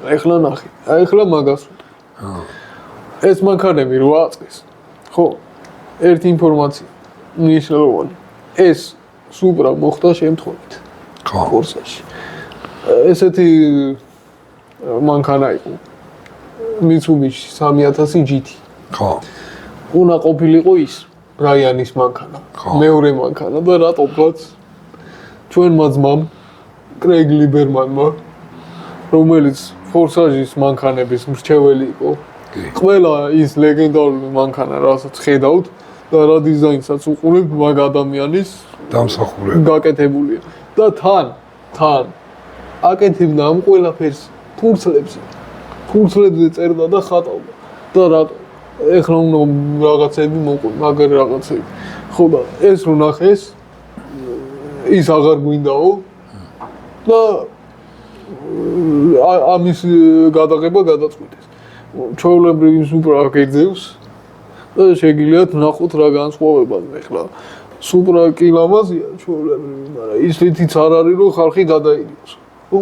ეხლა ნახე. ეხლა მაგას ვიტყვი. ეს მანქანები 8 წლის. ხო? ერთი ინფორმაცია მნიშვნელოვანი. ეს სუპრა მოხდა შემთხვევით. ხო. ფორსაში. ესეთი მანქანა იყო. Mitsubishi 3000 GT. ხო. უნდა ყოფილიყო ის რაიანის მანქანა. მეორე მანქანა და რატომღაც ჩვენმა ძმამ კრეიგ ლიბერმანმა რომელიც ფორსაჟის მანქანების მრჩეველი იყო. ყველა ის ლეგენდარული მანქანა, რასაც ხედავთ და რა დიზაინსაც უყურებთ, მაგ ადამიანის დამსახურება გაკეთებულია. და თან აკეთებდა ამ ყველაფერს ფურცლებზე. ფურცლებზე წერდა და ხატავდა. და რატო? ეხლა უნდა რაღაცები მოყვი, მაგარი რაღაცები. ხო და ეს რო ნახეს, ის აღარ გვინდაო და ამის გადაღება გადაწყვიტეს. ჩვეულებრივი სუპრა გეძევს და შეგიძლიათ ნახოთ რა განსხვავება ეხლა. სუპრა კი ლამაზია ჩვეულებრივი, მაგრამ ისეთიც არ არის რომ ხალხი გადაირიოს. ხო?